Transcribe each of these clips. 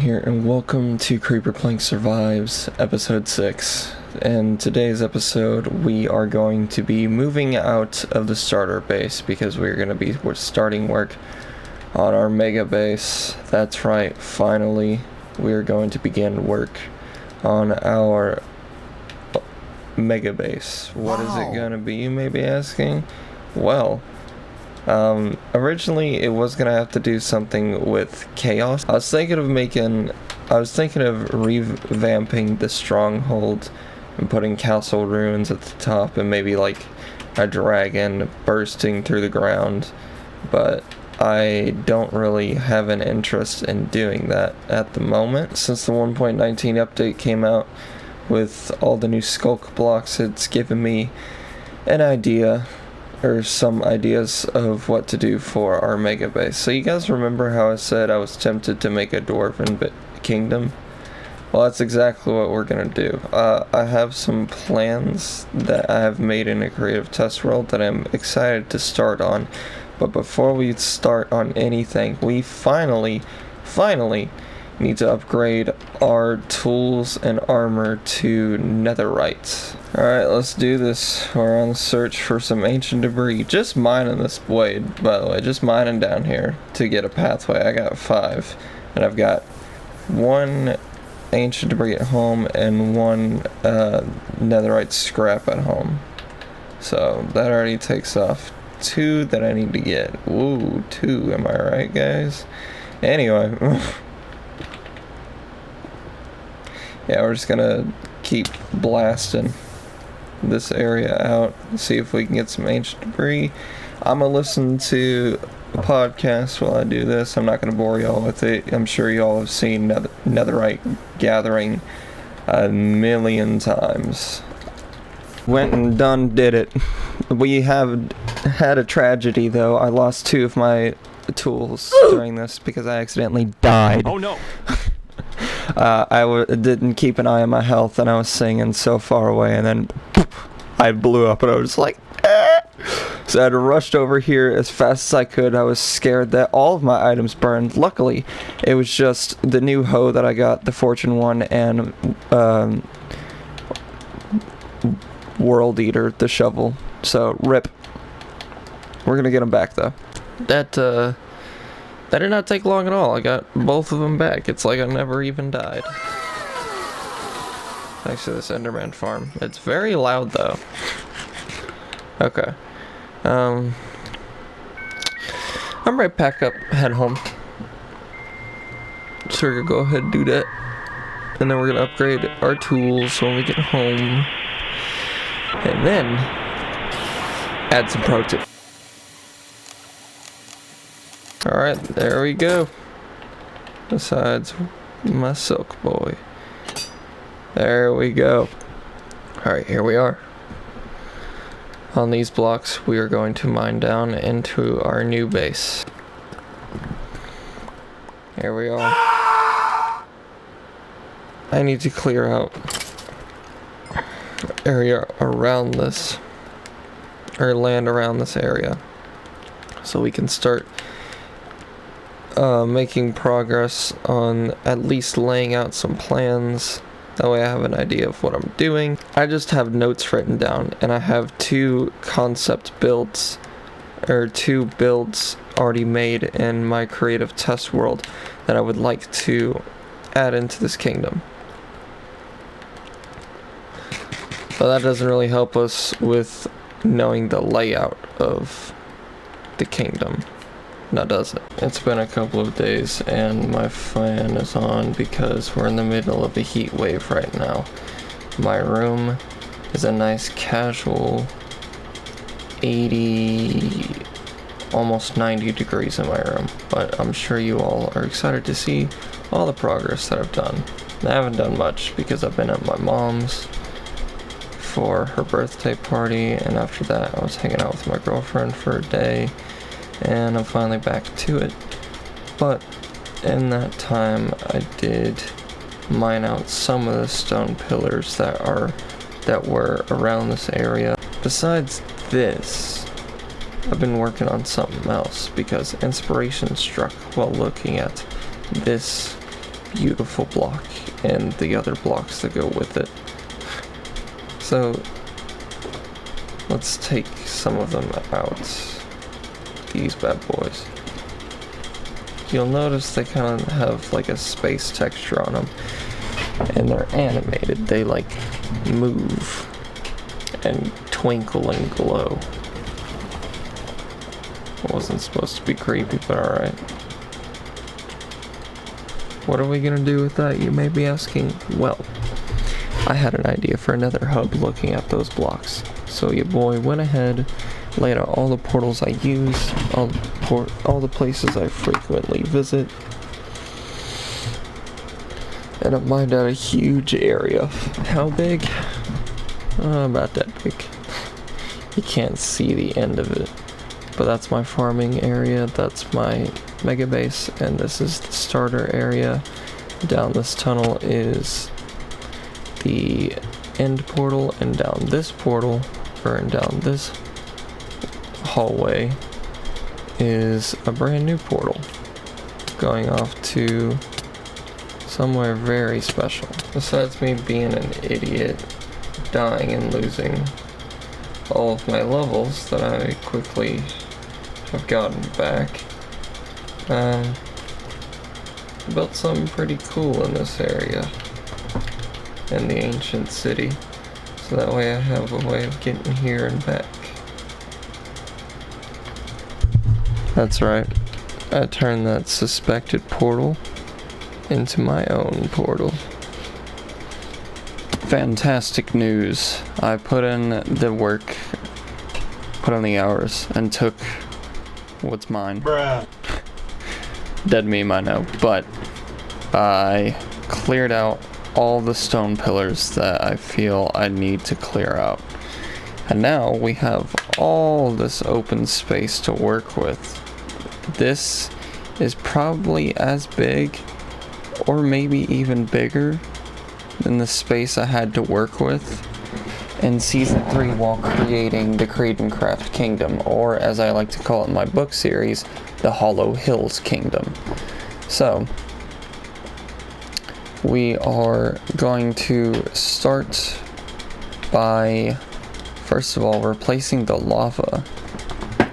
here, and welcome to Creeperplanks Survives, episode 6. In today's episode, we are going to be moving out of the starter base because we're starting work on our mega base. That's right, finally, we're going to begin work on our mega base. What is it going to be, you may be asking? Well, originally it was gonna have to do something with chaos. I was thinking of revamping the stronghold and putting castle ruins at the top and maybe like a dragon bursting through the ground, but I don't really have an interest in doing that at the moment. Since the 1.19 update came out with all the new skulk blocks, it's given me an idea, or some ideas of what to do for our mega base. So you guys remember how I said I was tempted to make a dwarven kingdom? Well, that's exactly what we're gonna do. I have some plans that I have made in a creative test world that I'm excited to start on. But before we start on anything, we finally need to upgrade our tools and armor to Netherite. Alright, let's do this. We're on the search for some ancient debris. Just mining this blade, by the way. Just mining down here to get a pathway. I got 5. And I've got 1 ancient debris at home and 1 Netherite scrap at home. So that already takes off 2 that I need to get. Ooh, 2, am I right, guys? Anyway. Yeah, we're just gonna keep blasting this area out, see if we can get some ancient debris. I'm gonna listen to a podcast while I do this. I'm not gonna bore y'all with it. I'm sure y'all have seen Netherite gathering a million times. Went and did it. We have had a tragedy though. I lost 2 of my tools during this because I accidentally died. Oh no! I didn't keep an eye on my health, and I was singing so far away, and then poof, I blew up, and I was like, ah! So I had rushed over here as fast as I could. I was scared that all of my items burned. Luckily, it was just the new hoe that I got, the Fortune 1, and World Eater, the shovel. So, rip. We're gonna get them back, though. That did not take long at all. I got both of them back. It's like I never even died. Thanks to this Enderman farm. It's very loud though. Okay. I'm right back up, head home. So we're gonna go ahead and do that. And then we're gonna upgrade our tools when we get home. And then add some pro tips. Alright, there we go. Besides my silk boy. There we go. Alright, here we are. On these blocks, we are going to mine down into our new base. Here we are. I need to clear out area around this, or land around this area, so we can start making progress on at least laying out some plans. That way I have an idea of what I'm doing. I just have notes written down, and I have 2 concept builds, or 2 builds already made in my creative test world that I would like to add into this kingdom. But that doesn't really help us with knowing the layout of the kingdom. Now does it? It's been a couple of days and my fan is on because we're in the middle of a heat wave right now. My room is a nice casual 80, almost 90 degrees in my room, but I'm sure you all are excited to see all the progress that I've done. I haven't done much because I've been at my mom's for her birthday party, and after that I was hanging out with my girlfriend for a day. And I'm finally back to it. But in that time I did mine out some of the stone pillars that were around this area. Besides this, I've been working on something else because inspiration struck while looking at this beautiful block and the other blocks that go with it. So let's take some of them out. These bad boys. You'll notice they kind of have like a space texture on them, and they're animated. They like move and twinkle and glow. It wasn't supposed to be creepy, but alright. What are we gonna do with that, you may be asking? Well, I had an idea for another hub looking at those blocks. So your boy went ahead, laid out all the portals I use, all the places I frequently visit, and I mined out a huge area. How big? About that big. You can't see the end of it. But that's my farming area, that's my mega base, and this is the starter area. Down this tunnel is the end portal, and down this portal, and down this hallway is a brand new portal going off to somewhere very special. Besides me being an idiot, dying and losing all of my levels that I quickly have gotten back, built something pretty cool in this area, in the ancient city, so that way I have a way of getting here and back. That's right, I turned that suspected portal into my own portal. Fantastic news. I put in the work, put in the hours, and took what's mine. Bruh. Dead meme, I know, but I cleared out all the stone pillars that I feel I need to clear out. And now we have all this open space to work with. This is probably as big, or maybe even bigger, than the space I had to work with in Season 3 while creating the Create and Craft Kingdom, or as I like to call it in my book series, the Hollow Hills Kingdom. So, we are going to start by, first of all, replacing the lava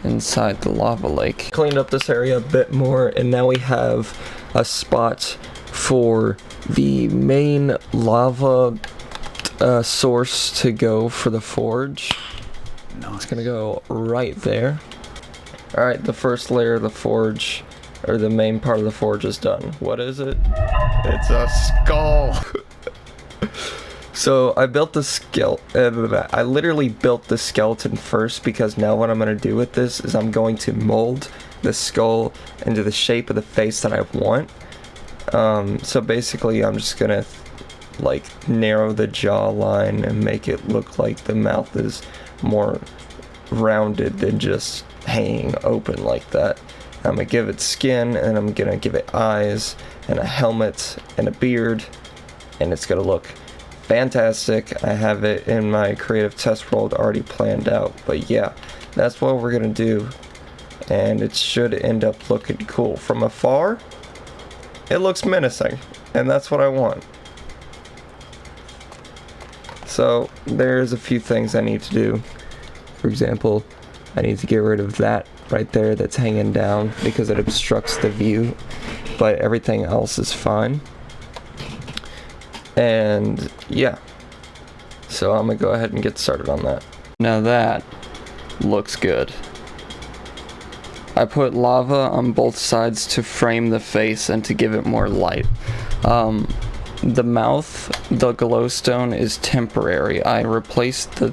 inside the lava lake. Cleaned up this area a bit more, and now we have a spot for the main lava source to go for the forge. No, it's gonna go right there. Alright, the first layer of the forge, or the main part of the forge, is done. What is it? It's a skull! So I built the I literally built the skeleton first, because now what I'm gonna do with this is I'm going to mold the skull into the shape of the face that I want. So basically I'm just gonna like narrow the jawline and make it look like the mouth is more rounded than just hanging open like that. I'm gonna give it skin, and I'm gonna give it eyes and a helmet and a beard, and it's gonna look fantastic. I have it in my creative test world already planned out, but yeah, that's what we're gonna do, and it should end up looking cool. From afar, it looks menacing, and that's what I want. So there's a few things I need to do. For example, I need to get rid of that right there that's hanging down because it obstructs the view, but everything else is fine. And yeah, so I'm gonna go ahead and get started on that. Now that looks good. I put lava on both sides to frame the face and to give it more light. The mouth, the glowstone, is temporary. I replaced the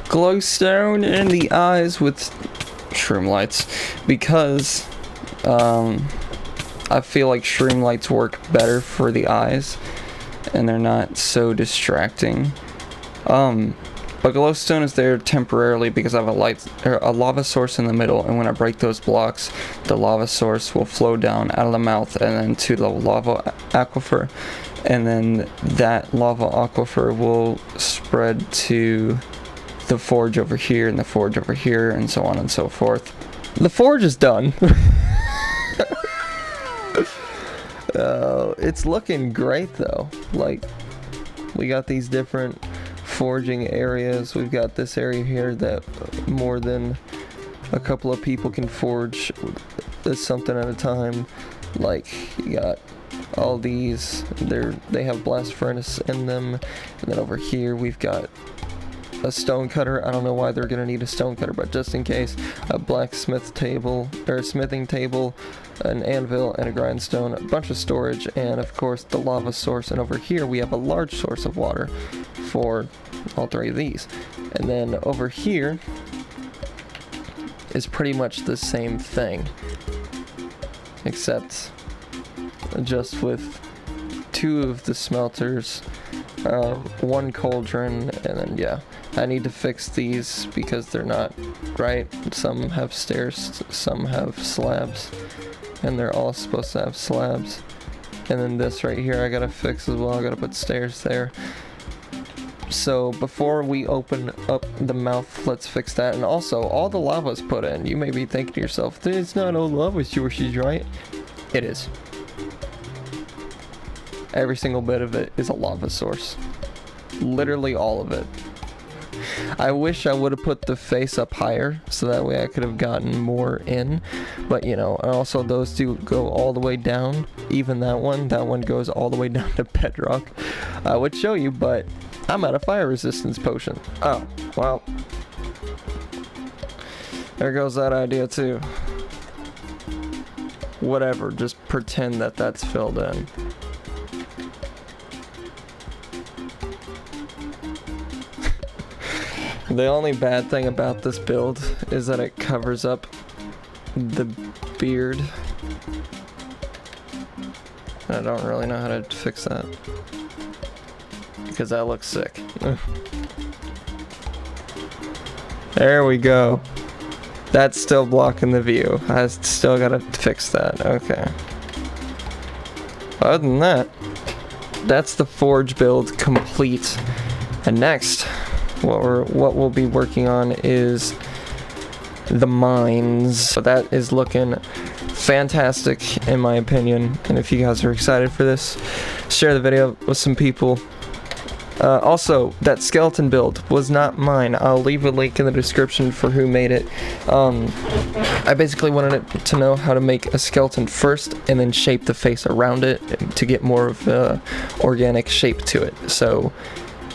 glowstone and the eyes with shroom lights because I feel like shroom lights work better for the eyes and they're not so distracting. But glowstone is there temporarily because I have a lava source in the middle, and when I break those blocks, the lava source will flow down out of the mouth and then to the lava aquifer, and then that lava aquifer will spread to the forge over here and the forge over here, and so on and so forth. The forge is done. It's looking great though. Like, we got these different forging areas. We've got this area here that more than a couple of people can forge something at a time. Like, you got all these, they have blast furnace in them, and then over here we've got a stone cutter. I don't know why they're gonna need a stone cutter, but just in case, a blacksmith table, or a smithing table, an anvil, and a grindstone, a bunch of storage, and of course the lava source. And over here we have a large source of water for all three of these. And then over here is pretty much the same thing, except just with two of the smelters, one cauldron, and then yeah, I need to fix these because they're not right. Some have stairs, some have slabs, and they're all supposed to have slabs. And then this right here I gotta fix as well. I gotta put stairs there. So before we open up the mouth, let's fix that. And also, all the lava's put in. You may be thinking to yourself, it's not all lava sources, right? It is. Every single bit of it is a lava source. Literally all of it. I wish I would have put the face up higher, so that way I could have gotten more in. But you know, and also those two go all the way down. Even that one goes all the way down to bedrock. I would show you, but I'm out of fire resistance potion. Oh, well. There goes that idea too. Whatever, just pretend that that's filled in. The only bad thing about this build is that it covers up the beard. I don't really know how to fix that, because that looks sick. There we go. That's still blocking the view. I still gotta fix that. Okay. Other than that, that's the forge build complete. And next, what we'll be working on is the mines. So that is looking fantastic in my opinion. And if you guys are excited for this, share the video with some people. Also, that skeleton build was not mine. I'll leave a link in the description for who made it. I basically wanted it to know how to make a skeleton first and then shape the face around it to get more of a organic shape to it. So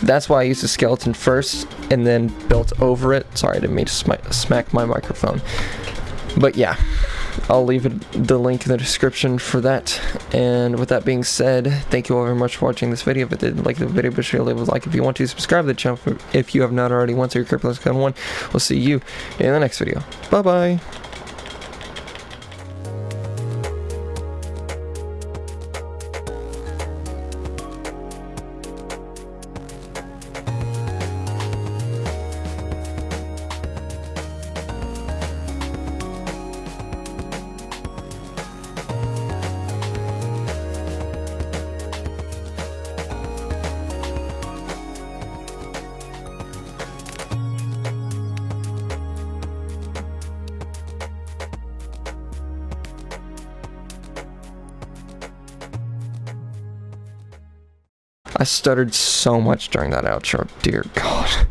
that's why I used the skeleton first and then built over it. Sorry, I didn't mean to smack my microphone. But yeah, I'll leave the link in the description for that. And with that being said, thank you all very much for watching this video. If you did like the video, be sure to leave a like. If you want to, subscribe to the channel if you have not already. Once your Creeperplanks 1, we'll see you in the next video. Bye bye. I stuttered so much during that outro, dear God.